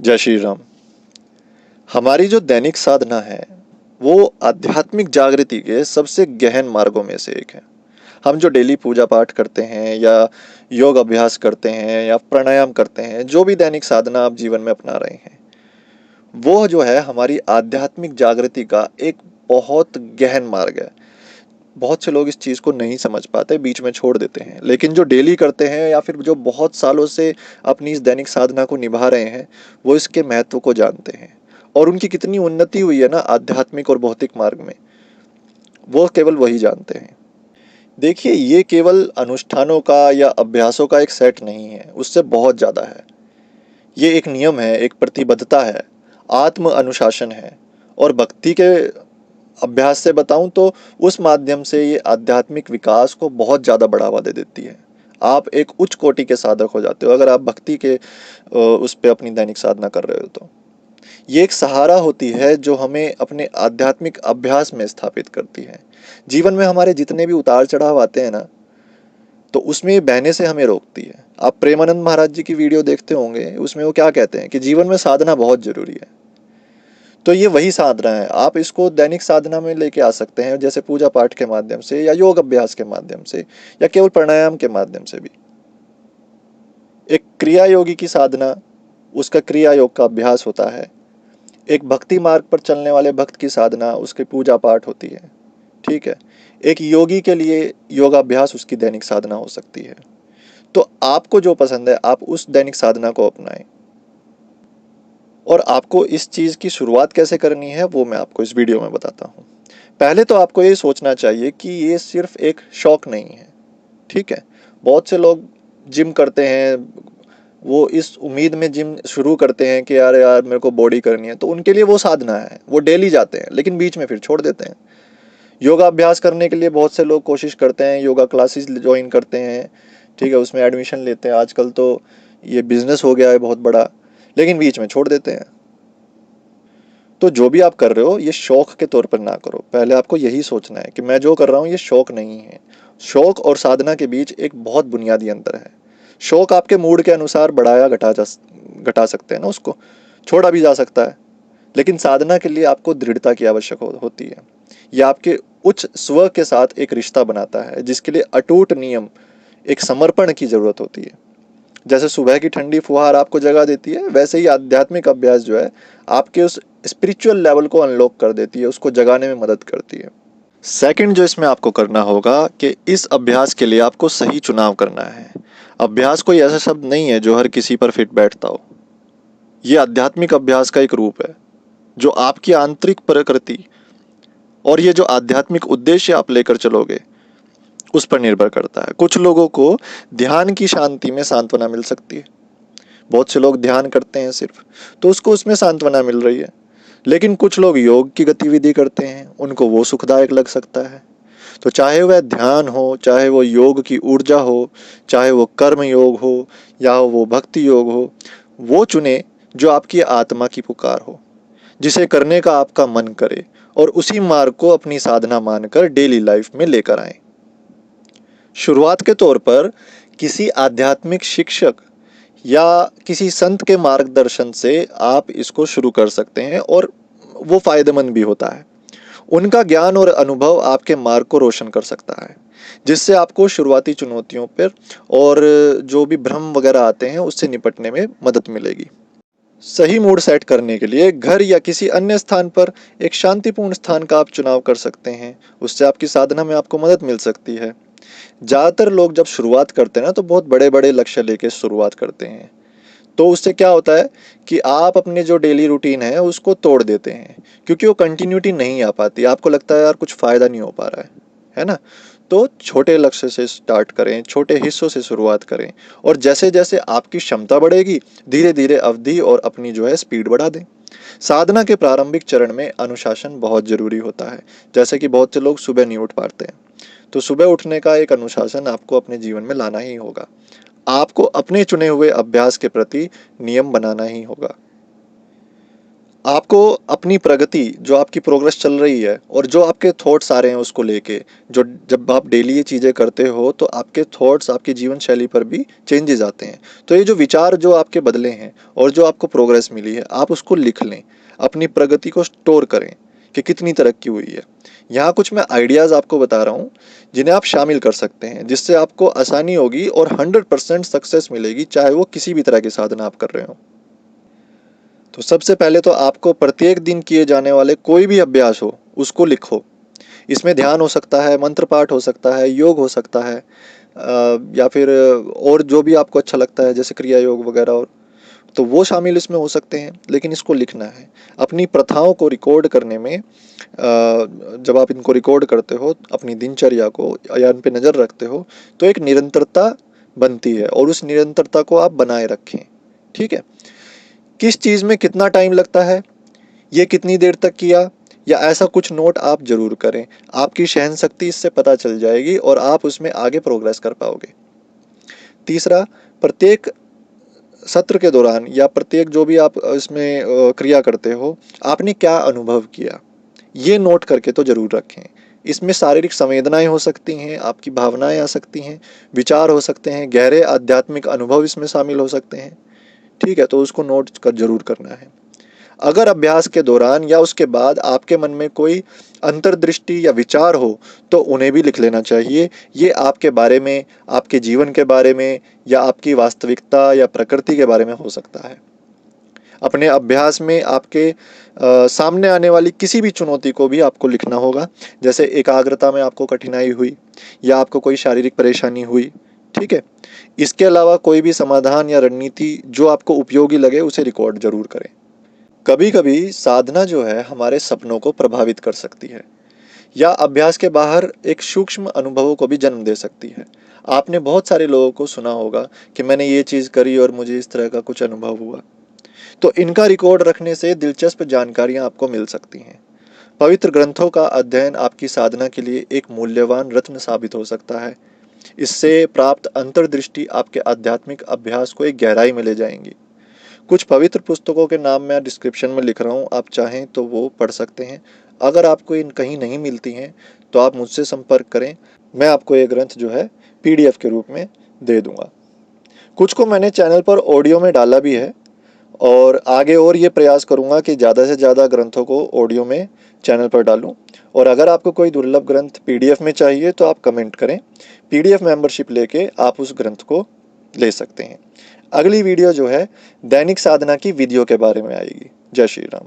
जय श्री राम। हमारी जो दैनिक साधना है वो आध्यात्मिक जागृति के सबसे गहन मार्गों में से एक है। हम जो डेली पूजा पाठ करते हैं या योग अभ्यास करते हैं या प्राणायाम करते हैं, जो भी दैनिक साधना आप जीवन में अपना रहे हैं, वो जो है हमारी आध्यात्मिक जागृति का एक बहुत गहन मार्ग है। बहुत से लोग इस चीज़ को नहीं समझ पाते, बीच में छोड़ देते हैं, लेकिन जो डेली करते हैं या फिर जो बहुत सालों से अपनी इस दैनिक साधना को निभा रहे हैं, वो इसके महत्व को जानते हैं। और उनकी कितनी उन्नति हुई है ना आध्यात्मिक और भौतिक मार्ग में, वो केवल वही जानते हैं। देखिए, ये केवल अनुष्ठानों का या अभ्यासों का एक सेट नहीं है, उससे बहुत ज़्यादा है। ये एक नियम है, एक प्रतिबद्धता है, आत्म अनुशासन है। और भक्ति के अभ्यास से बताऊं तो उस माध्यम से ये आध्यात्मिक विकास को बहुत ज़्यादा बढ़ावा दे देती है। आप एक उच्च कोटि के साधक हो जाते हो अगर आप भक्ति के उस पे अपनी दैनिक साधना कर रहे हो। तो ये एक सहारा होती है जो हमें अपने आध्यात्मिक अभ्यास में स्थापित करती है। जीवन में हमारे जितने भी उतार चढ़ाव आते हैं ना, तो उसमें ये बहने से हमें रोकती है। आप प्रेमानंद महाराज जी की वीडियो देखते होंगे, उसमें वो क्या कहते हैं कि जीवन में साधना बहुत जरूरी है। तो ये वही साधना है, आप इसको दैनिक साधना में लेके आ सकते हैं, जैसे पूजा पाठ के माध्यम से या योग अभ्यास के माध्यम से या केवल प्राणायाम के माध्यम से भी। एक क्रिया योगी की साधना, उसका क्रिया योग का अभ्यास होता है। एक भक्ति मार्ग पर चलने वाले भक्त की साधना, उसकी पूजा पाठ होती है। ठीक है। एक योगी के लिए योगाभ्यास उसकी दैनिक साधना हो सकती है। तो आपको जो पसंद है आप उस दैनिक साधना को अपनाएं। और आपको इस चीज़ की शुरुआत कैसे करनी है वो मैं आपको इस वीडियो में बताता हूँ। पहले तो आपको ये सोचना चाहिए कि ये सिर्फ एक शौक नहीं है। ठीक है। बहुत से लोग जिम करते हैं, वो इस उम्मीद में जिम शुरू करते हैं कि यार यार मेरे को बॉडी करनी है, तो उनके लिए वो साधना है, वो डेली जाते हैं, लेकिन बीच में फिर छोड़ देते हैं। योगा अभ्यास करने के लिए बहुत से लोग कोशिश करते हैं, योगा क्लासेस ज्वाइन करते हैं। ठीक है, उसमें एडमिशन लेते हैं। आजकल तो ये बिजनेस हो गया है बहुत बड़ा, लेकिन बीच में छोड़ देते हैं। तो जो भी आप कर रहे हो ये शौक के तौर पर ना करो। पहले आपको यही सोचना है कि मैं जो कर रहा हूँ ये शौक नहीं है। शौक और साधना के बीच एक बहुत बुनियादी अंतर है। शौक आपके मूड के अनुसार बढ़ाया घटा सकते हैं ना, उसको छोड़ा भी जा सकता है। लेकिन साधना के लिए आपको दृढ़ता की होती है। यह आपके उच्च स्व के साथ एक रिश्ता बनाता है, जिसके लिए अटूट नियम, एक समर्पण की जरूरत होती है। जैसे सुबह की ठंडी फुहार आपको जगा देती है, वैसे ही आध्यात्मिक अभ्यास जो है आपके उस स्पिरिचुअल लेवल को अनलॉक कर देती है, उसको जगाने में मदद करती है। सेकंड जो इसमें आपको करना होगा कि इस अभ्यास के लिए आपको सही चुनाव करना है। अभ्यास कोई ऐसा शब्द नहीं है जो हर किसी पर फिट बैठता हो। ये आध्यात्मिक अभ्यास का एक रूप है जो आपकी आंतरिक प्रकृति और ये जो आध्यात्मिक उद्देश्य आप लेकर चलोगे उस पर निर्भर करता है। कुछ लोगों को ध्यान की शांति में सांत्वना मिल सकती है। बहुत से लोग ध्यान करते हैं सिर्फ, तो उसको उसमें सांत्वना मिल रही है। लेकिन कुछ लोग योग की गतिविधि करते हैं, उनको वो सुखदायक लग सकता है। तो चाहे वह ध्यान हो, चाहे वो योग की ऊर्जा हो, चाहे वो कर्म योग हो या वो भक्ति योग हो, वो चुने जो आपकी आत्मा की पुकार हो, जिसे करने का आपका मन करे, और उसी मार्ग को अपनी साधना मानकर डेली लाइफ में लेकर आए। शुरुआत के तौर पर किसी आध्यात्मिक शिक्षक या किसी संत के मार्गदर्शन से आप इसको शुरू कर सकते हैं, और वो फायदेमंद भी होता है। उनका ज्ञान और अनुभव आपके मार्ग को रोशन कर सकता है, जिससे आपको शुरुआती चुनौतियों पर और जो भी भ्रम वगैरह आते हैं उससे निपटने में मदद मिलेगी। सही मूड सेट करने के लिए घर या किसी अन्य स्थान पर एक शांतिपूर्ण स्थान का आप चुनाव कर सकते हैं, उससे आपकी साधना में आपको मदद मिल सकती है। ज़्यादातर लोग जब शुरुआत करते हैं ना, तो बहुत बड़े बड़े लक्ष्य लेके शुरुआत करते हैं। तो उससे क्या होता है कि आप अपने जो डेली रूटीन है उसको तोड़ देते हैं, क्योंकि वो कंटिन्यूटी नहीं आ पाती। आपको लगता है यार कुछ फ़ायदा नहीं हो पा रहा है ना। तो छोटे लक्ष्य से स्टार्ट करें, छोटे हिस्सों से शुरुआत करें, और जैसे जैसे आपकी क्षमता बढ़ेगी धीरे धीरे अवधि और अपनी जो है स्पीड बढ़ा दें। साधना के प्रारंभिक चरण में अनुशासन बहुत ज़रूरी होता है। जैसे कि बहुत से लोग सुबह नहीं उठ पाते हैं, तो सुबह उठने का एक अनुशासन आपको अपने जीवन में लाना ही होगा। आपको अपने चुने हुए अभ्यास के प्रति नियम बनाना ही होगा। आपको अपनी प्रगति, जो आपकी प्रोग्रेस चल रही है और जो आपके थॉट्स आ रहे हैं उसको लेके, जो जब आप डेली ये चीज़ें करते हो तो आपके थॉट्स, आपकी जीवन शैली पर भी चेंजेस आते हैं। तो ये जो विचार जो आपके बदले हैं और जो आपको प्रोग्रेस मिली है, आप उसको लिख लें, अपनी प्रगति को स्टोर करें कि कितनी तरक्की हुई है। यहाँ कुछ मैं आइडियाज़ आपको बता रहा हूँ जिन्हें आप शामिल कर सकते हैं, जिससे आपको आसानी होगी और 100% सक्सेस मिलेगी, चाहे वो किसी भी तरह की साधना आप कर रहे हो। तो सबसे पहले तो आपको प्रत्येक दिन किए जाने वाले कोई भी अभ्यास हो उसको लिखो। इसमें ध्यान हो सकता है, मंत्र पाठ हो सकता है, योग हो सकता है, या फिर और जो भी आपको अच्छा लगता है जैसे क्रिया योग वगैरह, और तो वो शामिल इसमें हो सकते हैं। लेकिन इसको लिखना है। अपनी प्रथाओं को रिकॉर्ड करने में, जब आप इनको रिकॉर्ड करते हो अपनी दिनचर्या को या इन पे नज़र रखते हो, तो एक निरंतरता बनती है और उस निरंतरता को आप बनाए रखें। ठीक है। किस चीज़ में कितना टाइम लगता है, ये कितनी देर तक किया, या ऐसा कुछ नोट आप जरूर करें। आपकी सहनशक्ति इससे पता चल जाएगी और आप उसमें आगे प्रोग्रेस कर पाओगे। तीसरा, प्रत्येक सत्र के दौरान या प्रत्येक जो भी आप इसमें क्रिया करते हो, आपने क्या अनुभव किया, ये नोट करके तो जरूर रखें। इसमें शारीरिक संवेदनाएं हो सकती हैं, आपकी भावनाएं आ सकती हैं, विचार हो सकते हैं, गहरे आध्यात्मिक अनुभव इसमें शामिल हो सकते हैं। ठीक है, तो उसको नोट कर जरूर करना है। अगर अभ्यास के दौरान या उसके बाद आपके मन में कोई अंतर्दृष्टि या विचार हो तो उन्हें भी लिख लेना चाहिए। ये आपके बारे में, आपके जीवन के बारे में, या आपकी वास्तविकता या प्रकृति के बारे में हो सकता है। अपने अभ्यास में आपके सामने आने वाली किसी भी चुनौती को भी आपको लिखना होगा। जैसे एकाग्रता में आपको कठिनाई हुई या आपको कोई शारीरिक परेशानी हुई। ठीक है। इसके अलावा कोई भी समाधान या रणनीति जो आपको उपयोगी लगे उसे रिकॉर्ड जरूर करें। कभी कभी साधना जो है हमारे सपनों को प्रभावित कर सकती है, या अभ्यास के बाहर एक सूक्ष्म अनुभवों को भी जन्म दे सकती है। आपने बहुत सारे लोगों को सुना होगा कि मैंने ये चीज़ करी और मुझे इस तरह का कुछ अनुभव हुआ। तो इनका रिकॉर्ड रखने से दिलचस्प जानकारियां आपको मिल सकती हैं। पवित्र ग्रंथों का अध्ययन आपकी साधना के लिए एक मूल्यवान रत्न साबित हो सकता है। इससे प्राप्त अंतर्दृष्टि आपके आध्यात्मिक अभ्यास को एक गहराई में ले जाएंगी। कुछ पवित्र पुस्तकों के नाम मैं डिस्क्रिप्शन में लिख रहा हूँ, आप चाहें तो वो पढ़ सकते हैं। अगर आपको इन कहीं नहीं मिलती हैं तो आप मुझसे संपर्क करें, मैं आपको ये ग्रंथ जो है PDF के रूप में दे दूँगा। कुछ को मैंने चैनल पर ऑडियो में डाला भी है, और आगे और ये प्रयास करूँगा कि ज़्यादा से ज़्यादा ग्रंथों को ऑडियो में चैनल पर डालूँ। और अगर आपको कोई दुर्लभ ग्रंथ PDF में चाहिए तो आप कमेंट करें, PDF मेंबरशिप लेके आप उस ग्रंथ को ले सकते हैं। अगली वीडियो जो है दैनिक साधना की विधियों के बारे में आएगी। जय श्री राम।